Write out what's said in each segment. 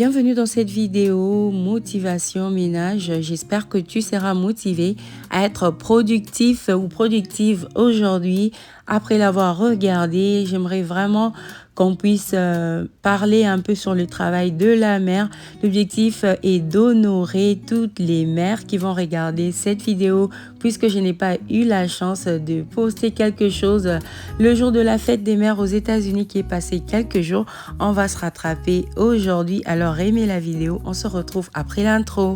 Bienvenue dans cette vidéo motivation ménage. J'espère que tu seras motivé à être productif ou productive aujourd'hui. Après l'avoir regardé, j'aimerais vraiment qu'on puisse parler un peu sur le travail de la mère. L'objectif est d'honorer toutes les mères qui vont regarder cette vidéo puisque je n'ai pas eu la chance de poster quelque chose le jour de la fête des mères aux États-Unis qui est passé quelques jours. On va se rattraper aujourd'hui. Alors aimez la vidéo. On se retrouve après l'intro.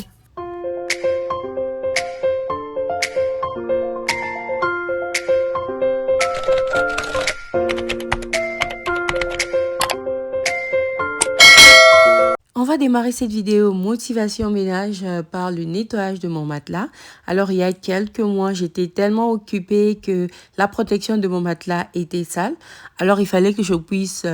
On va démarrer cette vidéo motivation ménage par le nettoyage de mon matelas. Alors, il y a quelques mois, j'étais tellement occupée que la protection de mon matelas était sale. Alors, il fallait que je puisse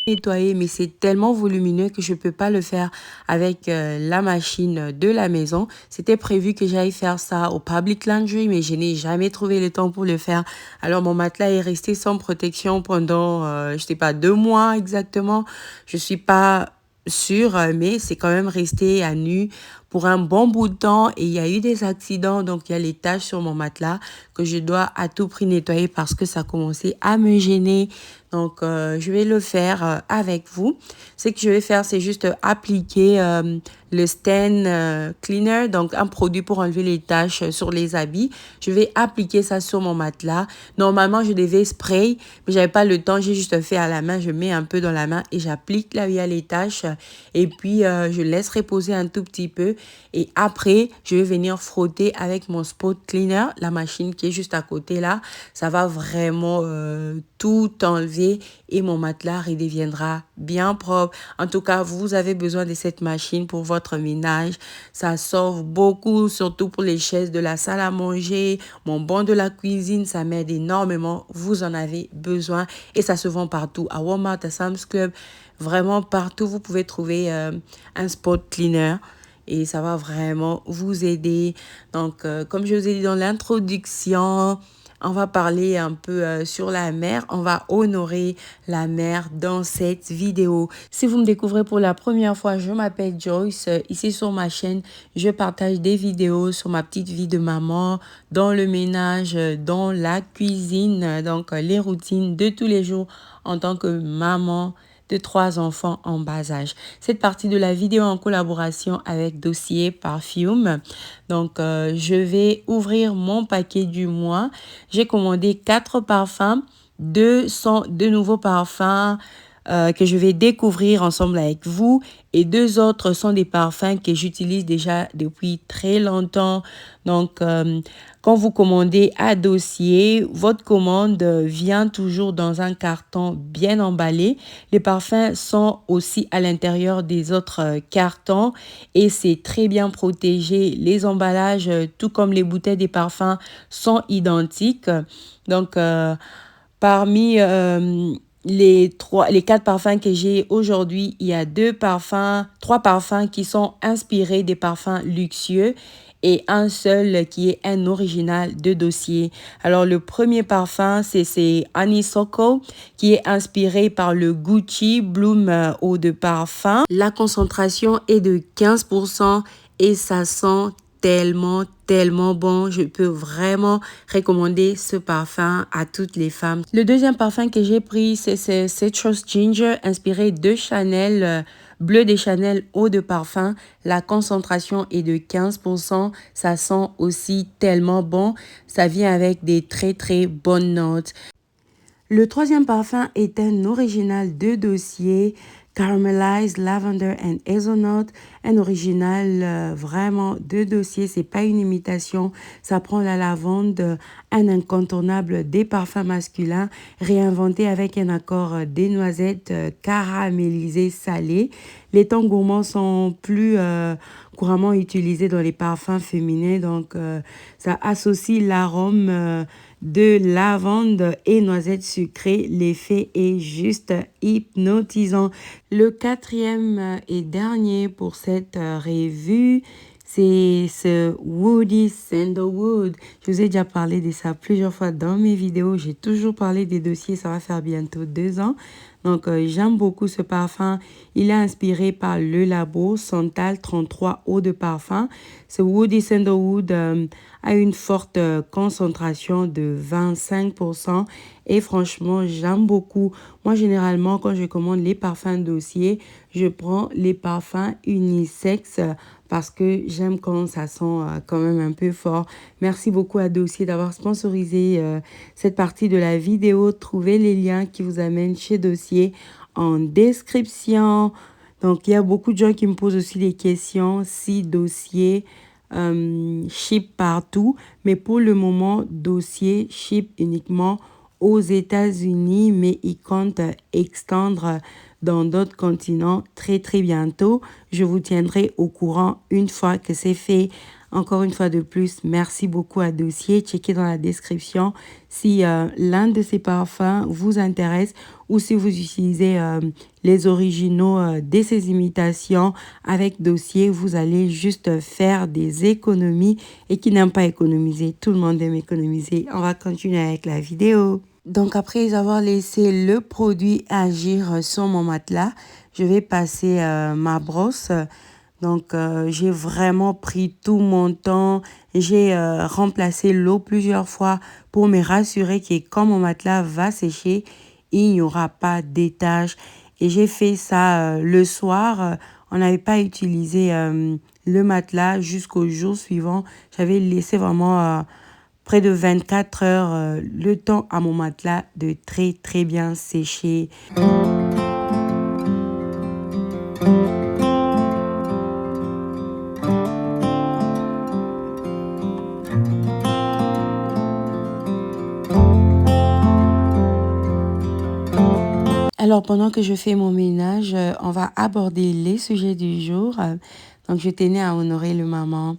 nettoyer, mais c'est tellement volumineux que je peux pas le faire avec la machine de la maison. C'était prévu que j'aille faire ça au public laundry, mais je n'ai jamais trouvé le temps pour le faire. Alors, mon matelas est resté sans protection pendant, je sais pas, 2 mois exactement. Je suis pas sûr, mais c'est quand même resté à nu pour un bon bout de temps et il y a eu des accidents, donc il y a les taches sur mon matelas que je dois à tout prix nettoyer parce que ça a commencé à me gêner. Donc, je vais le faire avec vous. Ce que je vais faire, c'est juste appliquer le stand cleaner, donc un produit pour enlever les taches sur les habits. Je vais appliquer ça sur mon matelas. Normalement, je devais spray, mais j'avais pas le temps. J'ai juste fait à la main. Je mets un peu dans la main et j'applique là où il y a les taches. Et puis, je laisse reposer un tout petit peu. Et après, je vais venir frotter avec mon spot cleaner, la machine qui est juste à côté là. Ça va vraiment tout enlever et mon matelas redeviendra bien propre. En tout cas, vous avez besoin de cette machine pour votre ménage. Ça sauve beaucoup, surtout pour les chaises de la salle à manger. Mon banc de la cuisine, ça m'aide énormément. Vous en avez besoin et ça se vend partout. À Walmart, à Sam's Club, vraiment partout, vous pouvez trouver un spot cleaner. Et ça va vraiment vous aider. Donc, comme je vous ai dit dans l'introduction, on va parler un peu sur la mère. On va honorer la mère dans cette vidéo. Si vous me découvrez pour la première fois, je m'appelle Joyce. Ici sur ma chaîne, je partage des vidéos sur ma petite vie de maman, dans le ménage, dans la cuisine, donc les routines de tous les jours en tant que maman de 3 enfants en bas âge. Cette partie de la vidéo en collaboration avec Dossier Parfume. Donc, je vais ouvrir mon paquet du mois. J'ai commandé 4 parfums. 2 sont de nouveaux parfums que je vais découvrir ensemble avec vous. Et 2 autres sont des parfums que j'utilise déjà depuis très longtemps. Donc, quand vous commandez à Dossier, votre commande vient toujours dans un carton bien emballé. Les parfums sont aussi à l'intérieur des autres cartons et c'est très bien protégé. Les emballages, tout comme les bouteilles des parfums, sont identiques. Donc, parmi les 4 parfums que j'ai aujourd'hui, il y a 3 parfums qui sont inspirés des parfums luxueux et un seul qui est un original de Dossier. Alors, le premier parfum, c'est Honeysuckle qui est inspiré par le Gucci Bloom Eau de Parfum. La concentration est de 15% et ça sent tellement bon. Je peux vraiment recommander ce parfum à toutes les femmes. Le deuxième parfum que j'ai pris, c'est Citrus Ginger, inspiré de Chanel, Bleu de Chanel eau de parfum. La concentration est de 15%. Ça sent aussi tellement bon. Ça vient avec des très bonnes notes. Le troisième parfum est un original de Dossier, Caramelized Lavender and Hazelnut, un original vraiment de Dossier, c'est pas une imitation, ça prend la lavande, un incontournable des parfums masculins, réinventé avec un accord des noisettes caramélisées salées. Les tons gourmands sont plus couramment utilisés dans les parfums féminins, donc ça associe l'arôme de lavande et noisettes sucrées. L'effet est juste hypnotisant. Le quatrième et dernier pour cette revue, c'est ce Woody Sandalwood. Je vous ai déjà parlé de ça plusieurs fois dans mes vidéos. J'ai toujours parlé des Dossiers. Ça va faire bientôt 2 ans. Donc, j'aime beaucoup ce parfum. Il est inspiré par le labo Santal 33 eau de parfum. Ce Woody Sandalwood a une forte concentration de 25%. Et franchement, j'aime beaucoup. Moi, généralement, quand je commande les parfums dossier, je prends les parfums unisex parce que j'aime quand ça sent quand même un peu fort. Merci beaucoup à Dossier d'avoir sponsorisé cette partie de la vidéo. Trouvez les liens qui vous amènent chez Dossier en description. Donc, il y a beaucoup de gens qui me posent aussi des questions si Dossier ship partout. Mais pour le moment, Dossier ship uniquement aux États-Unis, mais il compte extendre dans d'autres continents très très bientôt. Je vous tiendrai au courant une fois que c'est fait. Encore une fois de plus, merci beaucoup à Dossier. Checkez dans la description si l'un de ces parfums vous intéresse ou si vous utilisez les originaux de ces imitations avec Dossier, vous allez juste faire des économies. Et qui n'aime pas économiser, tout le monde aime économiser. On va continuer avec la vidéo. Donc, après avoir laissé le produit agir sur mon matelas, je vais passer ma brosse. Donc, j'ai vraiment pris tout mon temps. J'ai remplacé l'eau plusieurs fois pour me rassurer que quand mon matelas va sécher, il n'y aura pas d'étage. Et j'ai fait ça le soir. On n'avait pas utilisé le matelas jusqu'au jour suivant. J'avais laissé vraiment près de 24 heures le temps à mon matelas de très très bien sécher. Alors, pendant que je fais mon ménage, on va aborder les sujets du jour. Donc, je tenais à honorer le maman.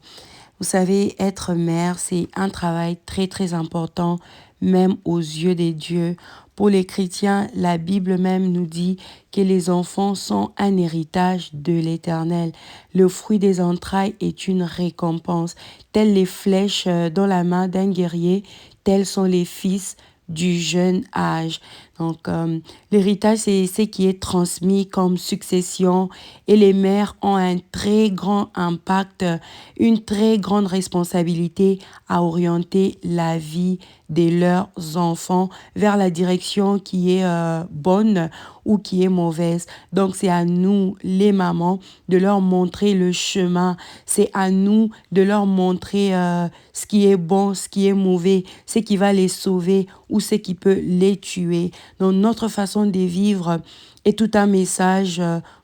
Vous savez, être mère, c'est un travail très, très important, même aux yeux des dieux. Pour les chrétiens, la Bible même nous dit que les enfants sont un héritage de l'Éternel. Le fruit des entrailles est une récompense. Telles les flèches dans la main d'un guerrier, tels sont les fils du jeune âge. Donc, l'héritage, c'est ce qui est transmis comme succession et les mères ont un très grand impact, une très grande responsabilité à orienter la vie de leurs enfants vers la direction qui est bonne ou qui est mauvaise. Donc, c'est à nous, les mamans, de leur montrer le chemin. C'est à nous de leur montrer ce qui est bon, ce qui est mauvais, ce qui va les sauver ou ce qui peut les tuer. Donc, notre façon de vivre est tout un message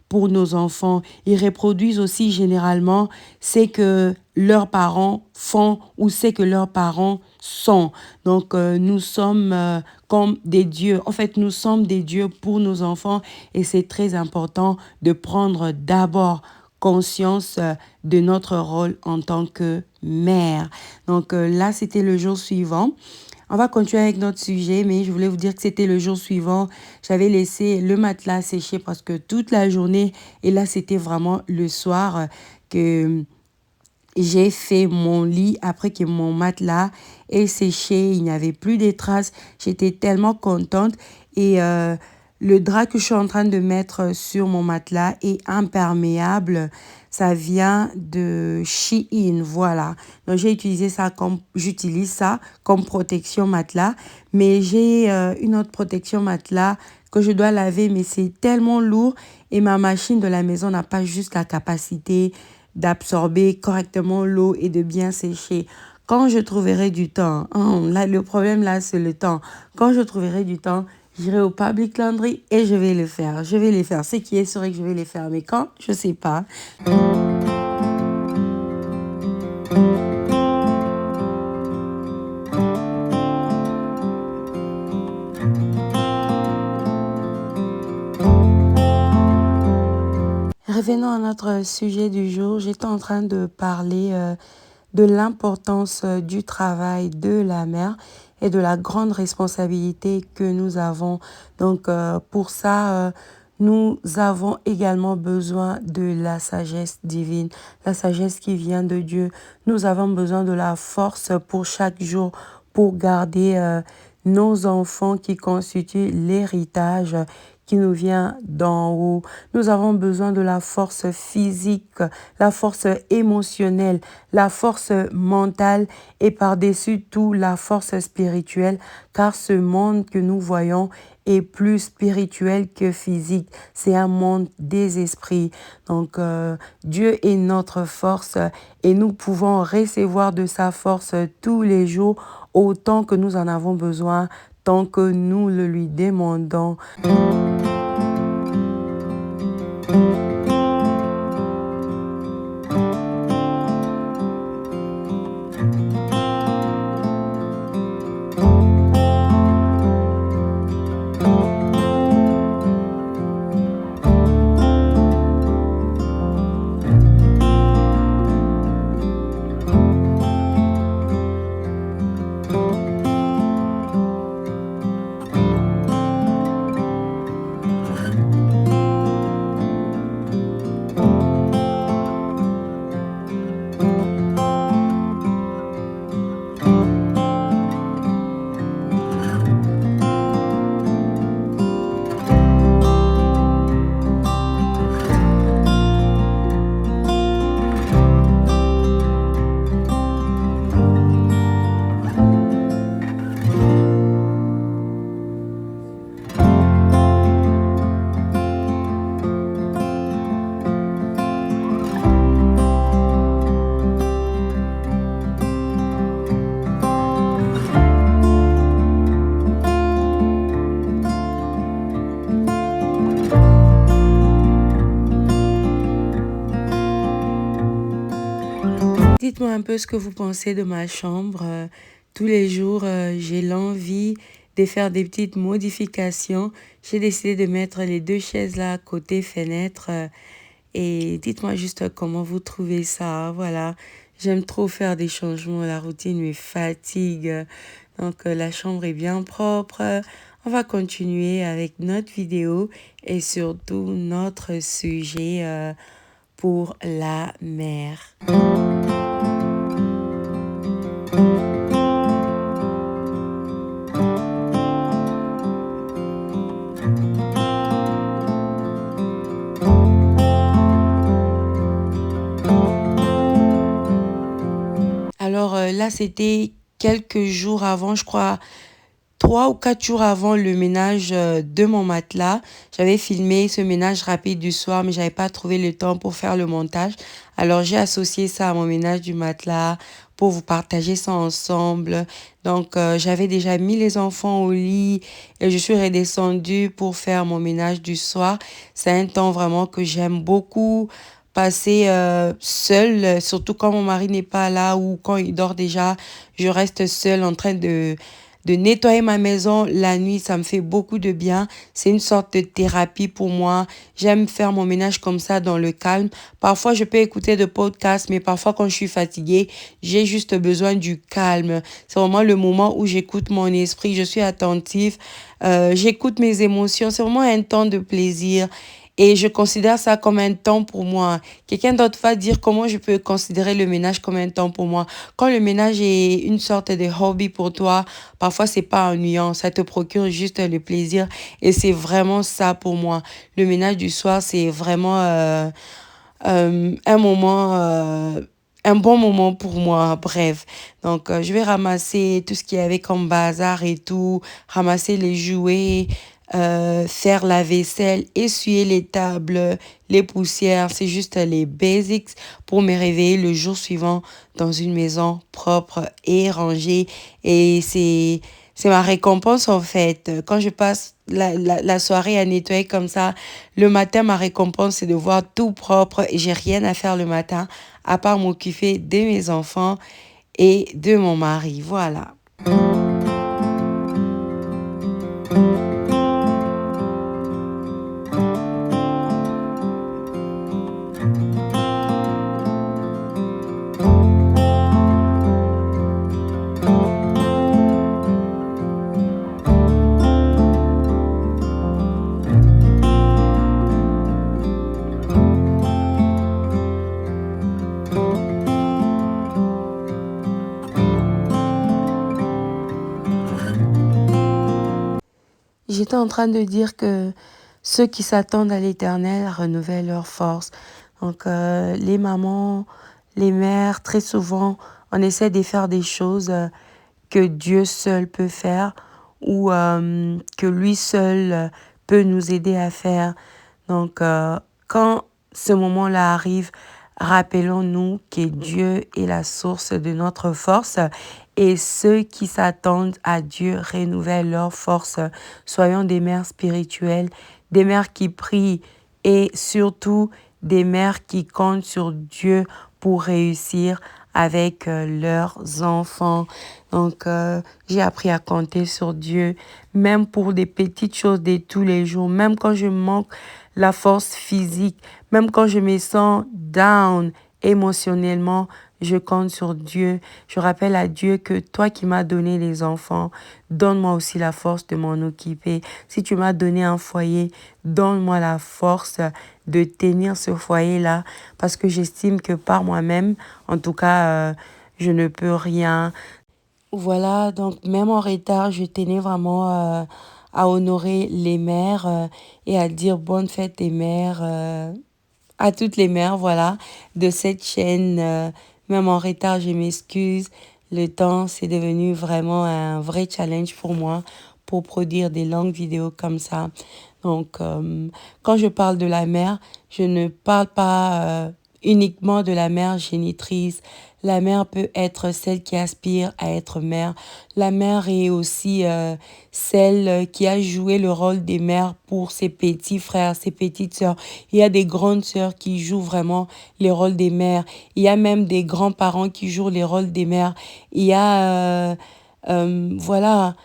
pour nos enfants. Ils reproduisent aussi généralement ce que leurs parents font ou ce que leurs parents sont. Donc, nous sommes comme des dieux. En fait, nous sommes des dieux pour nos enfants et c'est très important de prendre d'abord conscience de notre rôle en tant que mère. Donc, là, c'était le jour suivant. On va continuer avec notre sujet, mais je voulais vous dire que c'était le jour suivant. J'avais laissé le matelas sécher parce que toute la journée, et là, c'était vraiment le soir que j'ai fait mon lit après que mon matelas est séché. Il n'y avait plus de traces. J'étais tellement contente et le drap que je suis en train de mettre sur mon matelas est imperméable. Ça vient de Shein, voilà. Donc, j'utilise ça comme protection matelas. Mais j'ai une autre protection matelas que je dois laver, mais c'est tellement lourd. Et ma machine de la maison n'a pas juste la capacité d'absorber correctement l'eau et de bien sécher. Quand je trouverai du temps, là, le problème là, c'est le temps. Quand je trouverai du temps, j'irai au Public Laundry et je vais le faire. Je vais les faire. Ce qui est sûr que je vais les faire. Mais quand, je ne sais pas. Revenons à notre sujet du jour. J'étais en train de parler de l'importance du travail de la mère et de la grande responsabilité que nous avons. Donc, pour ça, nous avons également besoin de la sagesse divine, la sagesse qui vient de Dieu. Nous avons besoin de la force pour chaque jour, pour garder nos enfants qui constituent l'héritage qui nous vient d'en haut. Nous avons besoin de la force physique, la force émotionnelle, la force mentale et par-dessus tout la force spirituelle, car ce monde que nous voyons est plus spirituel que physique. C'est un monde des esprits. Donc, Dieu est notre force et nous pouvons recevoir de sa force tous les jours autant que nous en avons besoin, tant que nous le lui demandons. Dites-moi un peu ce que vous pensez de ma chambre. Tous les jours, j'ai l'envie de faire des petites modifications. J'ai décidé de mettre les deux chaises là côté fenêtre. Et dites-moi juste comment vous trouvez ça. Voilà, j'aime trop faire des changements. La routine me fatigue. Donc, la chambre est bien propre. On va continuer avec notre vidéo et surtout notre sujet pour la mer. Alors là, c'était quelques jours avant, je crois, 3 ou 4 jours avant le ménage de mon matelas. J'avais filmé ce ménage rapide du soir, mais j'avais pas trouvé le temps pour faire le montage. Alors j'ai associé ça à mon ménage du matelas pour vous partager ça ensemble. Donc j'avais déjà mis les enfants au lit et je suis redescendue pour faire mon ménage du soir. C'est un temps vraiment que j'aime beaucoup passer seule, surtout quand mon mari n'est pas là ou quand il dort déjà. Je reste seule en train de nettoyer ma maison la nuit, ça me fait beaucoup de bien. C'est une sorte de thérapie pour moi. J'aime faire mon ménage comme ça dans le calme. Parfois, je peux écouter des podcasts, mais parfois, quand je suis fatiguée, j'ai juste besoin du calme. C'est vraiment le moment où j'écoute mon esprit, je suis attentive, j'écoute mes émotions. C'est vraiment un temps de plaisir. Et je considère ça comme un temps pour moi. Quelqu'un d'autre va dire comment je peux considérer le ménage comme un temps pour moi. Quand le ménage est une sorte de hobby pour toi, parfois c'est pas ennuyant, ça te procure juste le plaisir. Et c'est vraiment ça pour moi. Le ménage du soir, c'est vraiment un moment, un bon moment pour moi. Bref, donc je vais ramasser tout ce qu'il y avait comme bazar et tout, ramasser les jouets, faire la vaisselle, essuyer les tables, les poussières. C'est juste les basics pour me réveiller le jour suivant dans une maison propre et rangée. Et c'est ma récompense en fait. Quand je passe la soirée à nettoyer comme ça, le matin, ma récompense, c'est de voir tout propre et j'ai rien à faire le matin à part m'occuper de mes enfants et de mon mari. Voilà. J'étais en train de dire que ceux qui s'attendent à l'Éternel renouvellent leur force. Donc, les mamans, les mères, très souvent, on essaie de faire des choses que Dieu seul peut faire ou que lui seul peut nous aider à faire. Donc, quand ce moment-là arrive, rappelons-nous que Dieu est la source de notre force et ceux qui s'attendent à Dieu renouvellent leur force. Soyons des mères spirituelles, des mères qui prient et surtout des mères qui comptent sur Dieu pour réussir avec leurs enfants. Donc, j'ai appris à compter sur Dieu, même pour des petites choses de tous les jours, même quand je manque la force physique, même quand je me sens down émotionnellement, je compte sur Dieu. Je rappelle à Dieu que toi qui m'as donné les enfants, donne-moi aussi la force de m'en occuper. Si tu m'as donné un foyer, donne-moi la force de tenir ce foyer-là parce que j'estime que par moi-même, en tout cas, je ne peux rien. Voilà, donc même en retard, je tenais vraiment à honorer les mères et à dire bonne fête des mères à toutes les mères, voilà, de cette chaîne. Même en retard, je m'excuse. Le temps, c'est devenu vraiment un vrai challenge pour moi pour produire des longues vidéos comme ça. Donc, quand je parle de la mère, je ne parle pas uniquement de la mère génitrice. La mère peut être celle qui aspire à être mère. La mère est aussi celle qui a joué le rôle des mères pour ses petits frères, ses petites sœurs. Il y a des grandes sœurs qui jouent vraiment les rôles des mères. Il y a même des grands-parents qui jouent les rôles des mères. Il y a, voilà,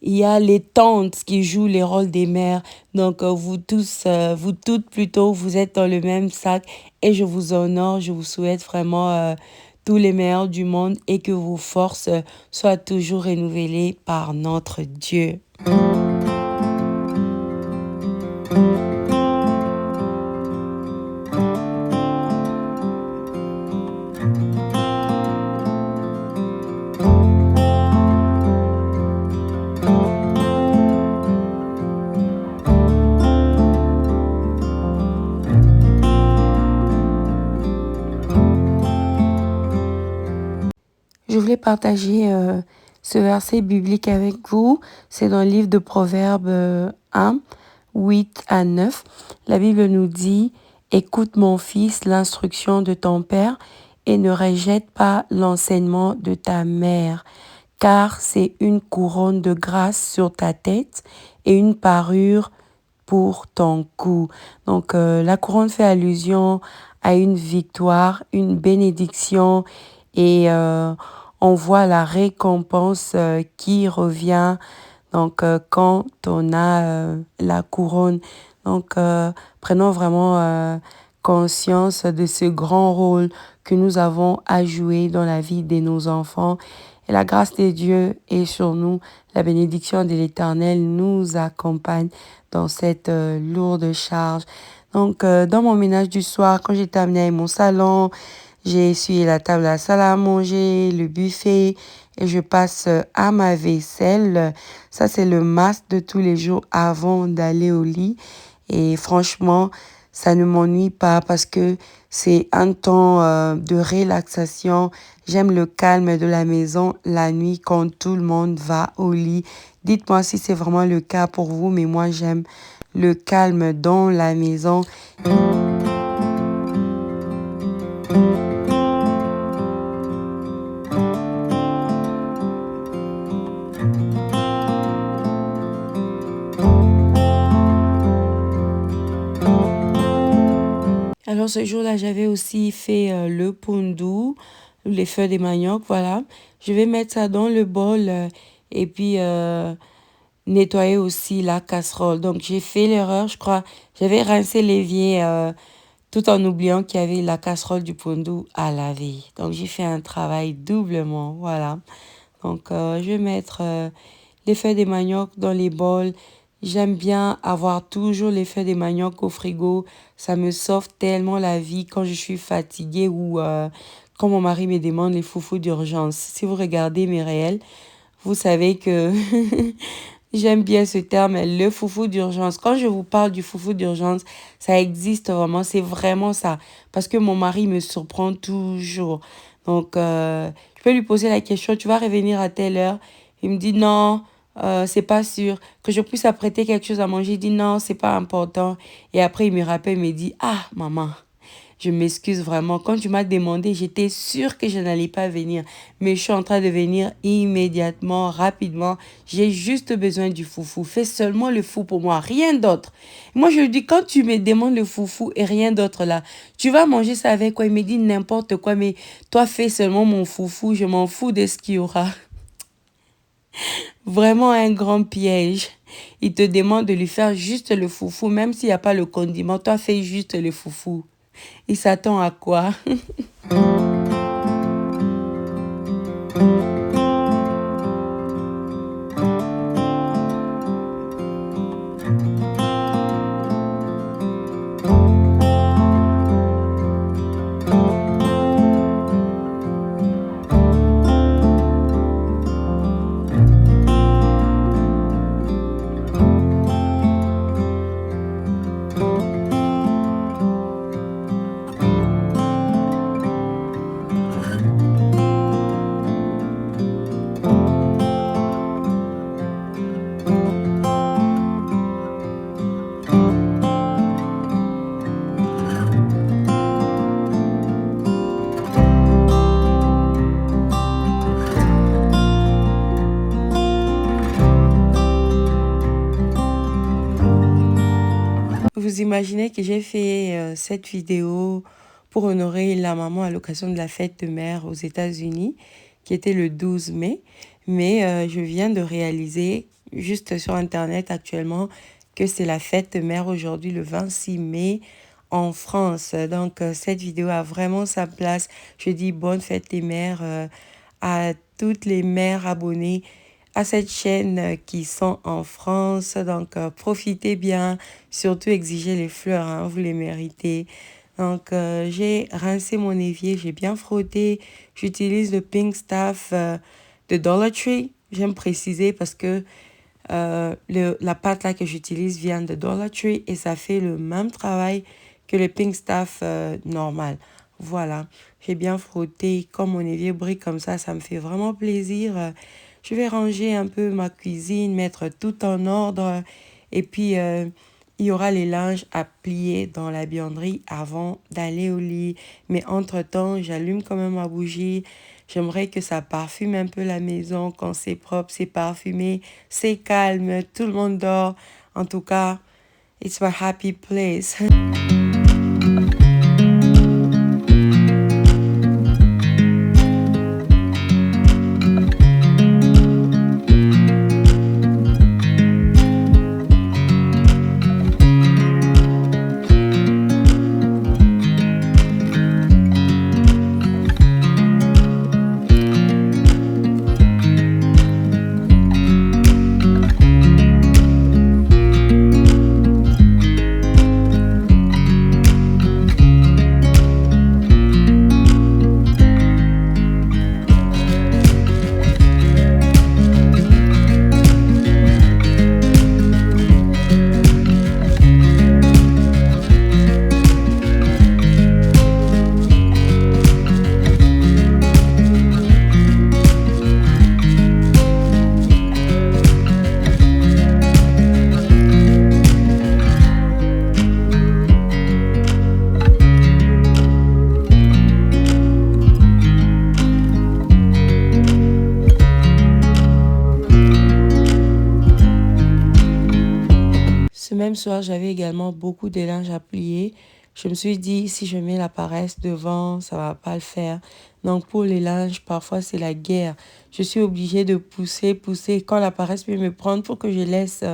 il y a les tantes qui jouent les rôles des mères. Donc, vous tous, vous toutes plutôt, vous êtes dans le même sac et je vous honore. Je vous souhaite vraiment tous les meilleurs du monde et que vos forces soient toujours renouvelées par notre Dieu. Je voulais partager ce verset biblique avec vous. C'est dans le livre de Proverbes 1, 8 à 9. La Bible nous dit « Écoute mon fils l'instruction de ton père et ne rejette pas l'enseignement de ta mère, car c'est une couronne de grâce sur ta tête et une parure pour ton cou. » Donc la couronne fait allusion à une victoire, une bénédiction et on voit la récompense qui revient donc quand on a la couronne. Donc prenons vraiment conscience de ce grand rôle que nous avons à jouer dans la vie de nos enfants. Et la grâce de Dieu est sur nous. La bénédiction de l'Éternel nous accompagne dans cette lourde charge. Donc, dans mon ménage du soir, quand j'étais amenée à mon salon, j'ai essuyé la table à la salle à manger, le buffet, et je passe à ma vaisselle. Ça, c'est le masque de tous les jours avant d'aller au lit. Et franchement, ça ne m'ennuie pas parce que c'est un temps de relaxation. J'aime le calme de la maison la nuit quand tout le monde va au lit. Dites-moi si c'est vraiment le cas pour vous, mais moi j'aime le calme dans la maison. Alors ce jour-là, j'avais aussi fait le pondu, les feuilles de manioc, voilà. Je vais mettre ça dans le bol et puis nettoyer aussi la casserole. Donc j'ai fait l'erreur, je crois. J'avais rincé l'évier tout en oubliant qu'il y avait la casserole du pondu à laver. Donc j'ai fait un travail doublement, voilà. Donc je vais mettre les feuilles de manioc dans les bols. J'aime bien avoir toujours les feuilles de manioc au frigo. Ça me sauve tellement la vie quand je suis fatiguée ou quand mon mari me demande les foufous d'urgence. Si vous regardez mes réels, vous savez que J'aime bien ce terme, le foufou d'urgence. Quand je vous parle du foufou d'urgence, ça existe vraiment, c'est vraiment ça. Parce que mon mari me surprend toujours. Donc, je peux lui poser la question, tu vas revenir à telle heure? Il me dit non, c'est pas sûr. Que je puisse apprêter quelque chose à manger, il dit non, c'est pas important. Et après, il me rappelle, il me dit, ah, maman. Je m'excuse vraiment. Quand tu m'as demandé, j'étais sûre que je n'allais pas venir. Mais je suis en train de venir immédiatement, rapidement. J'ai juste besoin du foufou. Fais seulement le fou pour moi, rien d'autre. Moi, je lui dis, quand tu me demandes le foufou et rien d'autre là, tu vas manger ça avec quoi? Il me dit n'importe quoi, mais toi, fais seulement mon foufou. Je m'en fous de ce qu'il y aura. Vraiment un grand piège. Il te demande de lui faire juste le foufou, même s'il n'y a pas le condiment. Toi, fais juste le foufou. Il s'attend à quoi? Vous imaginez que j'ai fait cette vidéo pour honorer la maman à l'occasion de la fête de mère aux États-Unis, qui était le 12 mai. Mais je viens de réaliser, juste sur Internet actuellement, que c'est la fête de mère aujourd'hui, le 26 mai, en France. Donc, cette vidéo a vraiment sa place. Je dis bonne fête des mères à toutes les mères abonnées à cette chaîne qui sont en France. Donc, profitez bien, surtout exigez les fleurs, hein, vous les méritez. Donc, j'ai rincé mon évier, j'ai bien frotté. J'utilise le Pink Stuff de Dollar Tree. J'aime préciser parce que la pâte là que j'utilise vient de Dollar Tree et ça fait le même travail que le Pink Stuff normal. Voilà, j'ai bien frotté. Comme mon évier brille comme ça me fait vraiment plaisir. Je vais ranger un peu ma cuisine, mettre tout en ordre. Et puis, il y aura les linges à plier dans la buanderie avant d'aller au lit. Mais entre-temps, j'allume quand même ma bougie. J'aimerais que ça parfume un peu la maison. Quand c'est propre, c'est parfumé, c'est calme, tout le monde dort. En tout cas, it's my happy place. Ce même soir, j'avais également beaucoup de linge à plier. Je me suis dit, si je mets la paresse devant, ça va pas le faire. Donc, pour les linges, parfois, c'est la guerre. Je suis obligée de pousser, pousser. Quand la paresse peut me prendre pour que je laisse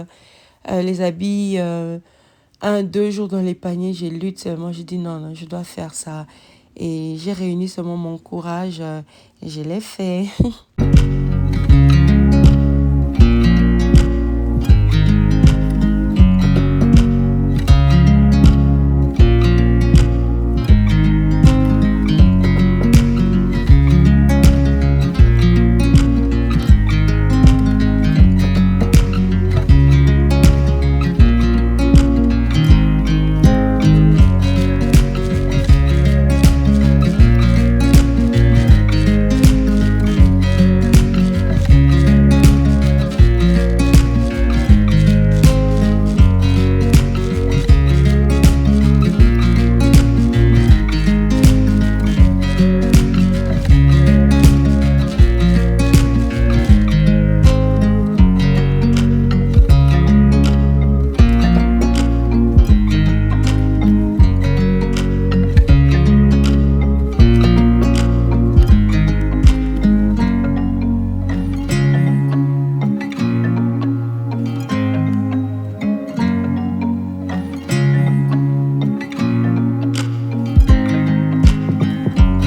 les habits 1, 2 jours dans les paniers, j'ai lutte seulement. J'ai dit non, non, je dois faire ça. Et j'ai réuni seulement mon courage et je l'ai fait.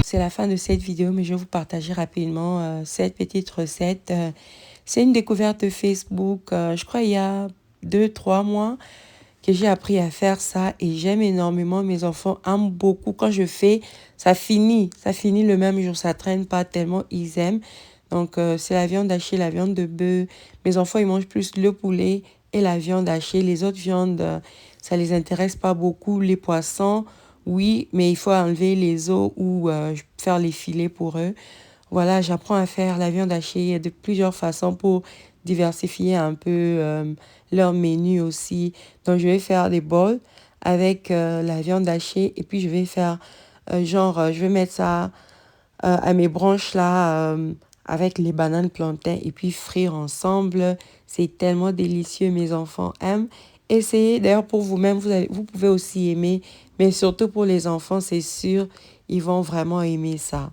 c'est la fin de cette vidéo, mais je vais vous partager rapidement cette petite recette. C'est une découverte de Facebook, je crois il y a 2, 3 mois que j'ai appris à faire ça et j'aime énormément. Mes enfants aiment beaucoup. Quand je fais, ça finit le même jour, ça traîne pas tellement ils aiment. Donc, c'est la viande hachée, la viande de bœuf. Mes enfants, ils mangent plus le poulet et la viande hachée. Les autres viandes, ça les intéresse pas beaucoup. Les poissons, oui, mais il faut enlever les os ou faire les filets pour eux. Voilà, j'apprends à faire la viande hachée de plusieurs façons pour diversifier un peu leur menu aussi. Donc, je vais faire des bols avec la viande hachée et puis je vais faire je vais mettre ça à mes branches là avec les bananes plantains et puis frire ensemble. C'est tellement délicieux, mes enfants aiment. Essayez, d'ailleurs pour vous-même, vous pouvez aussi aimer, mais surtout pour les enfants, c'est sûr, ils vont vraiment aimer ça.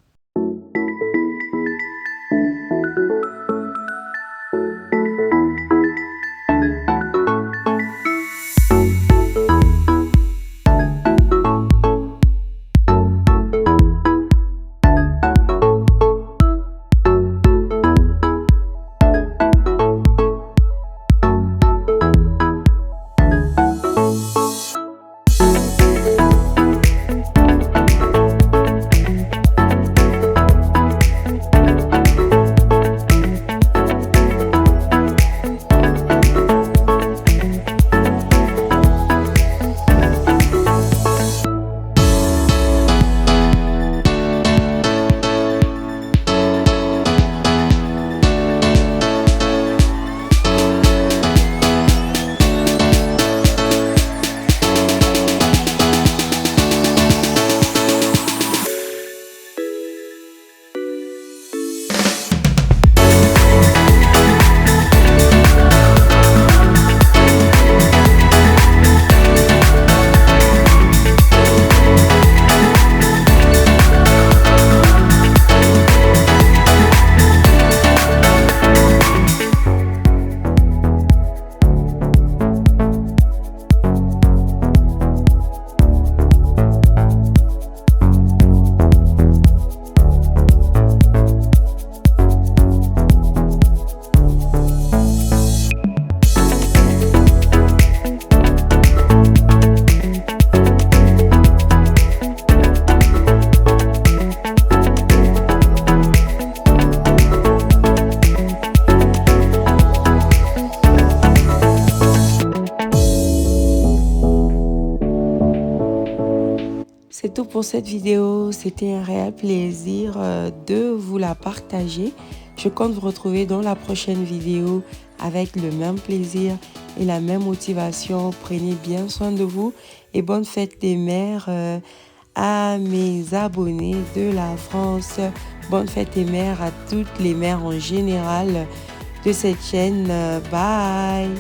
C'est tout pour cette vidéo. C'était un réel plaisir de vous la partager. Je compte vous retrouver dans la prochaine vidéo avec le même plaisir et la même motivation. Prenez bien soin de vous et bonne fête des mères à mes abonnés de la France. Bonne fête des mères à toutes les mères en général de cette chaîne. Bye!